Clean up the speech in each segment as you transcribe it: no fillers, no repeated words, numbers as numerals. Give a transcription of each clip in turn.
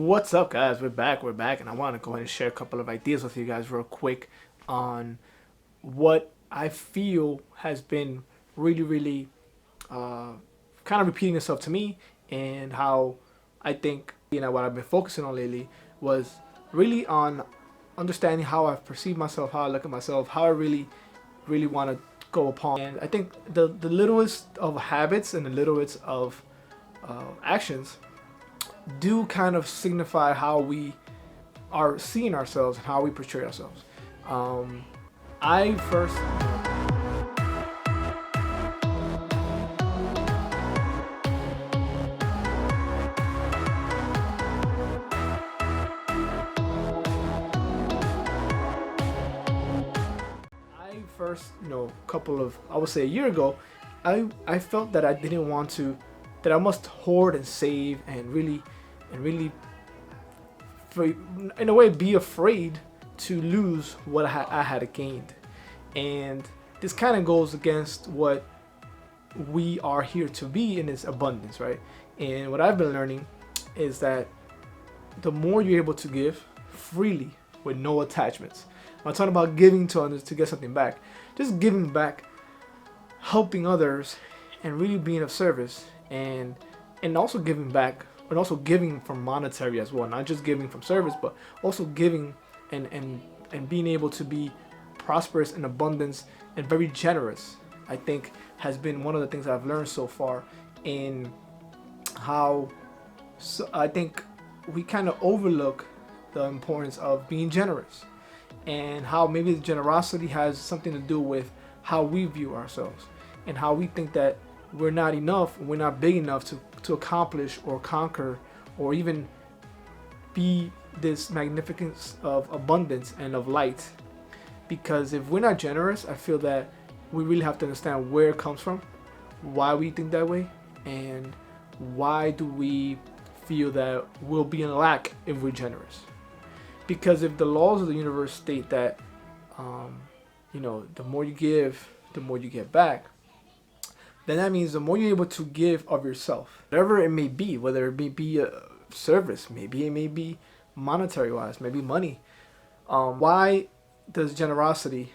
What's up, guys? We're back, and I want to go ahead and share a couple of ideas with you guys real quick on what I feel has been really uh, kind of repeating itself to me, and how I think what I've been focusing on lately was really on understanding how I perceive myself, how I look at myself, how I really want to go upon. And I think the littlest of habits and the littlest of actions do kind of signify how we are seeing ourselves and how we portray ourselves. Um, I first, couple of, I would say a year ago, I felt that I didn't want to, that I must hoard and save and really, in a way, be afraid to lose what I had gained. And this kind of goes against what we are here to be in this abundance, right? And what I've been learning is that the more you're able to give freely with no attachments. I'm not talking about giving to others to get something back. Just giving back, helping others, and really being of service, and also giving back, and also giving from monetary as well. Not just giving from service, but also giving and being able to be prosperous in abundance and very generous. I think has been one of the things I've learned so far in how, so I think we kind of overlook the importance of being generous, and how maybe the generosity has something to do with how we view ourselves, and how we think that we're not enough, we're not big enough to accomplish or conquer or even be this magnificence of abundance and of light. Because if we're not generous, I feel that we really have to understand where it comes from, why we think that way, and why do we feel that we'll be in lack if we're generous. Because if the laws of the universe state that, the more you give, the more you get back, then that means the more you're able to give of yourself, whatever it may be, whether it may be a service, maybe it may be monetary wise, maybe money. Why does generosity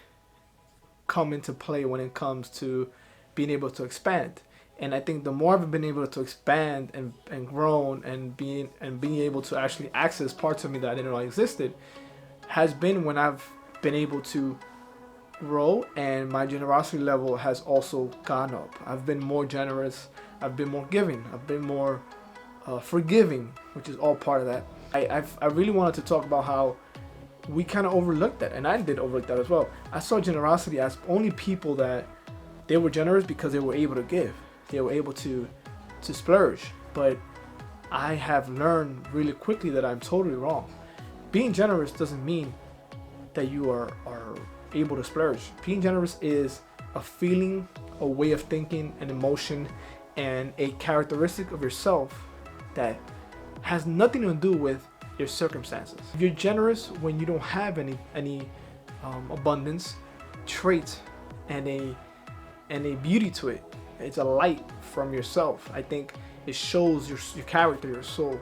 come into play when it comes to being able to expand? And I think the more I've been able to expand and grown and being able to actually access parts of me that I didn't know existed, has been when I've been able to grow, and my generosity level has also gone up. I've been more generous, I've been more giving, I've been more forgiving, which is all part of that. I really wanted to talk about how we kind of overlooked that, and I did overlook that as well. I saw generosity as only people that they were generous because they were able to give, they were able to splurge. But I have learned really quickly that I'm totally wrong. Being generous doesn't mean that you are able to splurge. Being generous is a feeling, a way of thinking, an emotion, and a characteristic of yourself that has nothing to do with your circumstances. You're generous when you don't have any abundance, trait, and a beauty to it. It's a light from yourself. I think it shows your character, your soul.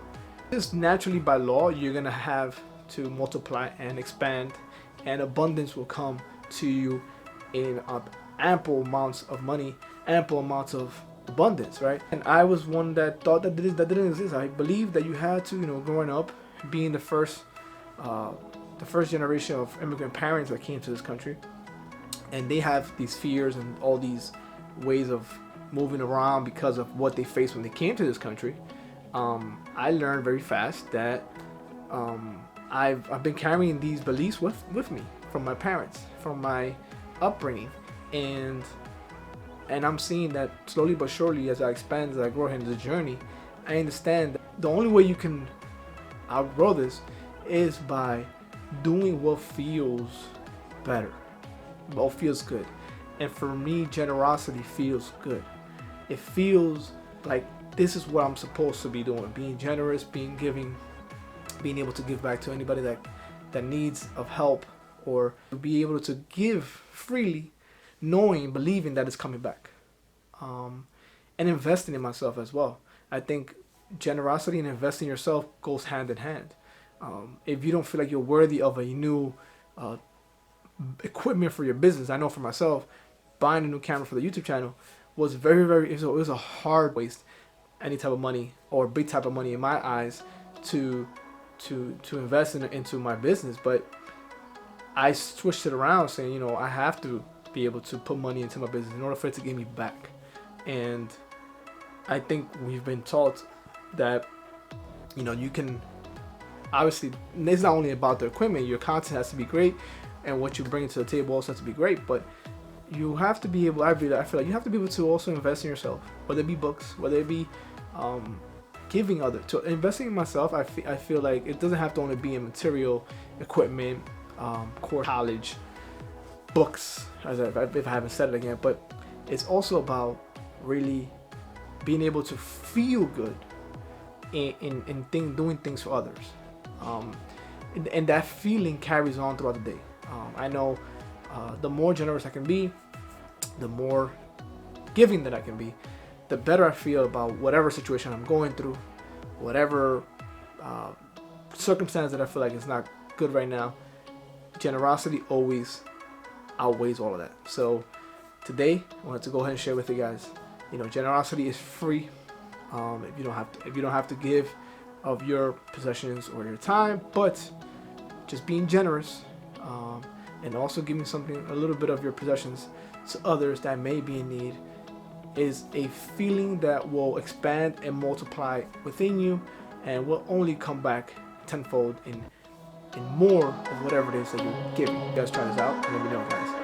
Just naturally by law, you're gonna have to multiply and expand, and abundance will come to you in ample amounts of money, ample amounts of abundance, right? And I was one that thought that didn't exist. I believed that you had to, growing up, being the first generation of immigrant parents that came to this country, and they have these fears and all these ways of moving around because of what they faced when they came to this country. I learned very fast that I've been carrying these beliefs with me from my parents, from my upbringing, and I'm seeing that slowly but surely, as I expand, as I grow into the journey, I understand that the only way you can outgrow this is by doing what feels better, what feels good. And for me, generosity feels good. It feels like this is what I'm supposed to be doing: being generous, being giving, being able to give back to anybody that needs of help, or to be able to give freely, knowing, believing that it's coming back, and investing in myself as well. I think generosity and investing in yourself goes hand in hand. If you don't feel like you're worthy of a new uh, equipment for your business, I know for myself, buying a new camera for the YouTube channel was it was a hard waste any type of money or big type of money in my eyes to invest into my business. But I switched it around, saying, I have to be able to put money into my business in order for it to give me back. And I think we've been taught that, you can, obviously, it's not only about the equipment. Your content has to be great, and what you bring to the table also has to be great. But you have to be able, I feel like you have to be able to also invest in yourself, whether it be books, whether it be giving other. To investing in myself, I feel like it doesn't have to only be in material, equipment, core college, books, if I haven't said it again. But it's also about really being able to feel good in doing things for others. And that feeling carries on throughout the day. I know the more generous I can be, the more giving that I can be, the better I feel about whatever situation I'm going through, whatever circumstance that I feel like is not good right now. Generosity always outweighs all of that. So today, I wanted to go ahead and share with you guys, generosity is free. If you don't have to give of your possessions or your time, but just being generous, and also giving a little bit of your possessions to others that may be in need, is a feeling that will expand and multiply within you, and will only come back tenfold in more of whatever it is that you're giving. You guys try this out and let me know, guys.